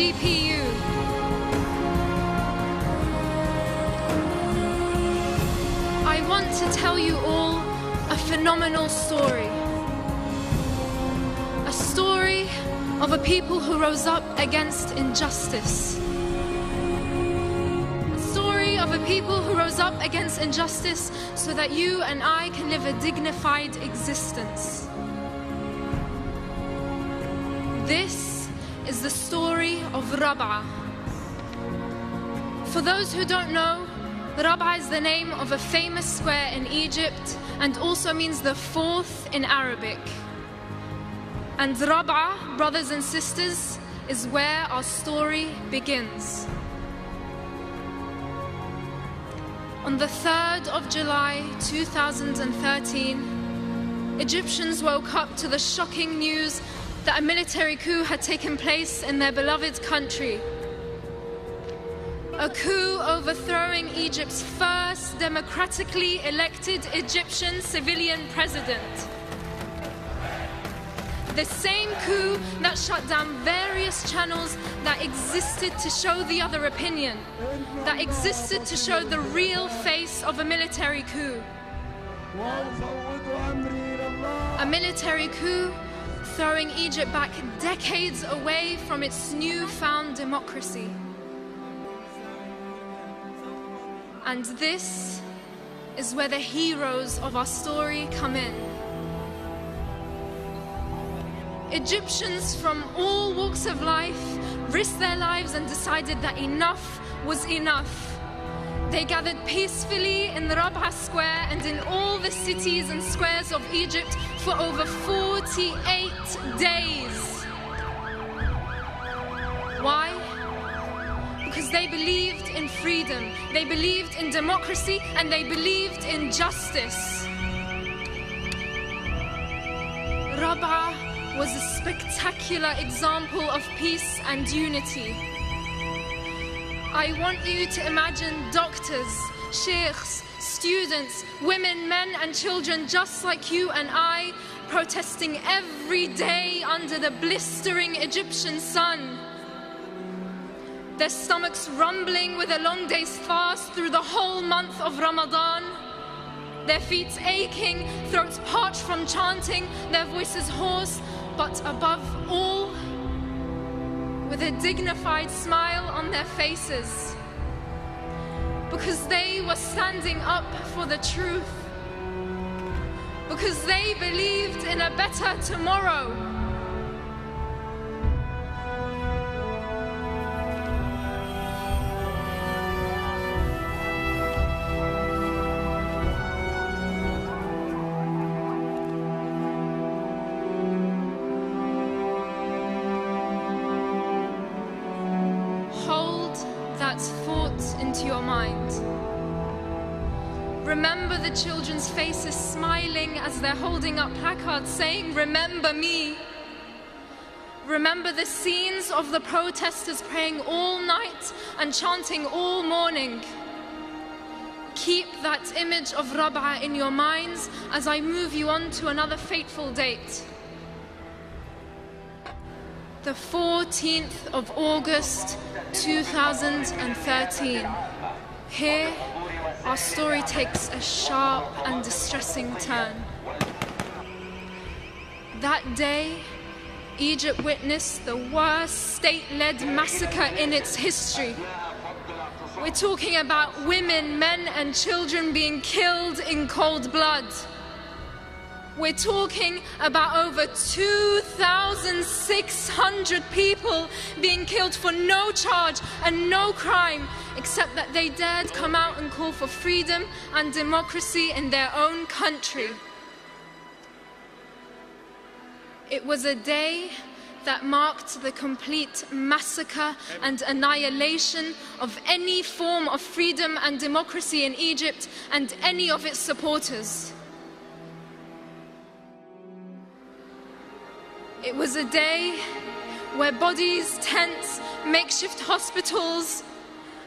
GPU. I want to tell you all a phenomenal story. A story of a people who rose up against injustice. A story of a people who rose up against injustice so that you and I can live a dignified existence. This is the story of Rابعه. For those who don't know, Rابعه is the name of a famous square in Egypt and also means the fourth in Arabic. And Rابعه, brothers and sisters, is where our story begins. On the 3rd of July 2013, Egyptians woke up to the shocking news that a military coup had taken place in their beloved country. A coup overthrowing Egypt's first democratically elected Egyptian civilian president. The same coup that shut down various channels that existed to show the other opinion, that existed to show the real face of a military coup. A military coup throwing Egypt back decades away from its newfound democracy. And this is where the heroes of our story come in. Egyptians from all walks of life risked their lives and decided that enough was enough. They gathered peacefully in the Rāb'a square and in all the cities and squares of Egypt for over 48 days. Why? Because they believed in freedom, they believed in democracy, and they believed in justice. Rāb'a was a spectacular example of peace and unity. I want you to imagine doctors, sheikhs, students, women, men and children just like you and I protesting every day under the blistering Egyptian sun. Their stomachs rumbling with a long day's fast through the whole month of Ramadan. Their feet aching, throats parched from chanting, their voices hoarse, but above all, with a dignified smile on their faces. Because they were standing up for the truth. Because they believed in a better tomorrow. Into your mind. Remember the children's faces smiling as they're holding up placards saying, "Remember me." Remember the scenes of the protesters praying all night and chanting all morning. Keep that image of Rāb'a in your minds as I move you on to another fateful date. The 14th of August 2013. Here, our story takes a sharp and distressing turn. That day, Egypt witnessed the worst state-led massacre in its history. We're talking about women, men and children being killed in cold blood. We're talking about over 2,600 people being killed for no charge and no crime, except that they dared come out and call for freedom and democracy in their own country. It was a day that marked the complete massacre and annihilation of any form of freedom and democracy in Egypt and any of its supporters. It was a day where bodies, tents, makeshift hospitals,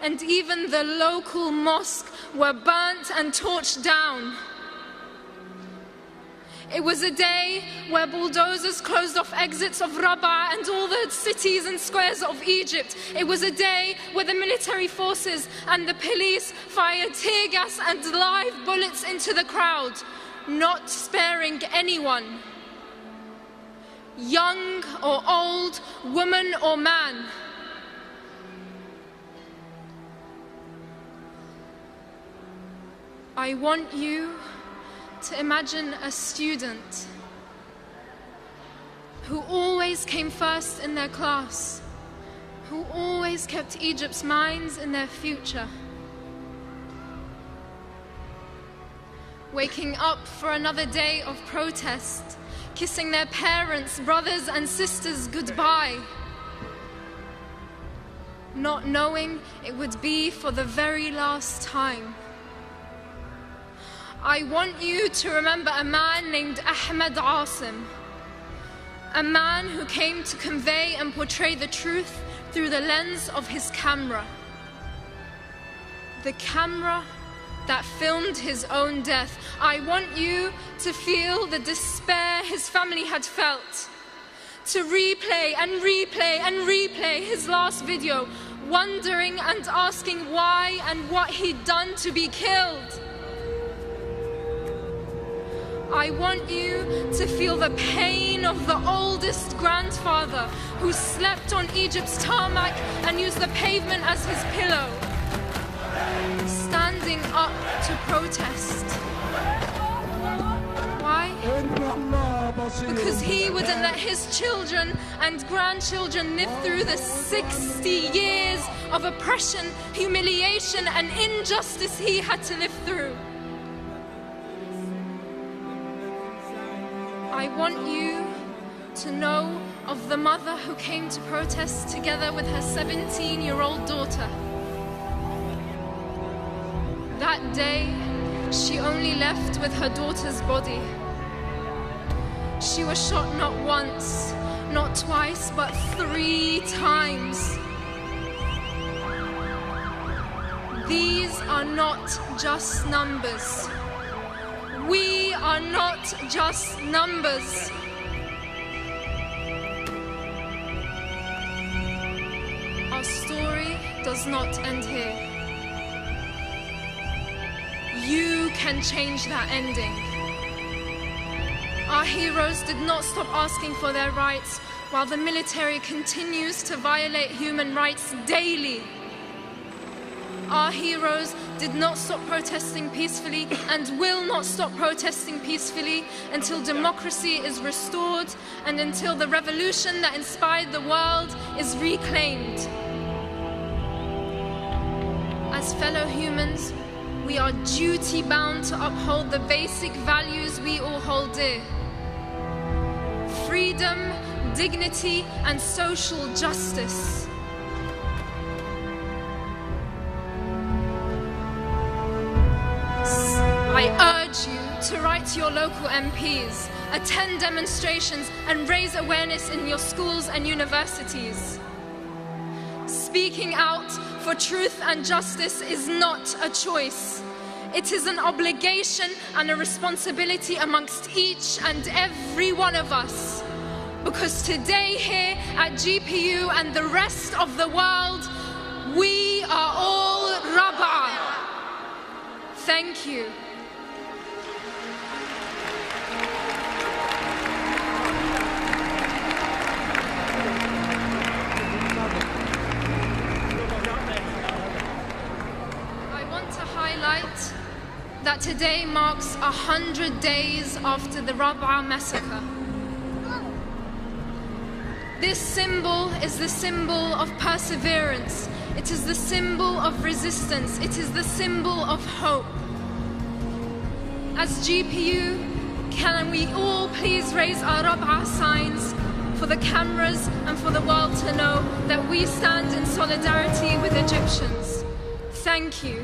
and even the local mosque were burnt and torched down. It was a day where bulldozers closed off exits of Rابعه and all the cities and squares of Egypt. It was a day where the military forces and the police fired tear gas and live bullets into the crowd, not sparing anyone, young or old, woman or man. I want you to imagine a student who always came first in their class, who always kept Egypt's minds in their future, waking up for another day of protest, kissing their parents, brothers and sisters goodbye, not knowing it would be for the very last time. I want you to remember a man named Ahmed Asim, a man who came to convey and portray the truth through the lens of his camera. The camera that filmed his own death. I want you to feel the despair his family had felt, to replay and replay and replay his last video, wondering and asking why and what he'd done to be killed. I want you to feel the pain of the oldest grandfather who slept on Egypt's tarmac and used the pavement as his pillow, standing up to protest. Why? Because he wouldn't let his children and grandchildren live through the 60 years of oppression, humiliation and injustice he had to live through. I want you to know of the mother who came to protest together with her 17-year-old daughter. That day, she only left with her daughter's body. She was shot not once, not twice, but 3 times. These are not just numbers. We are not just numbers. Our story does not end here. You can change that ending. Our heroes did not stop asking for their rights while the military continues to violate human rights daily. Our heroes did not stop protesting peacefully and will not stop protesting peacefully until democracy is restored and until the revolution that inspired the world is reclaimed. As fellow humans, we are duty-bound to uphold the basic values we all hold dear: freedom, dignity, and social justice. I urge you to write to your local MPs, attend demonstrations, and raise awareness in your schools and universities. Speaking out for truth and justice is not a choice. It is an obligation and a responsibility amongst each and every one of us. Because today here at GPU and the rest of the world, we are all Rابعه. Thank you. That today marks 100 days after the Rابعه massacre. This symbol is the symbol of perseverance. It is the symbol of resistance. It is the symbol of hope. As GPU, can we all please raise our Rابعه signs for the cameras and for the world to know that we stand in solidarity with Egyptians. Thank you.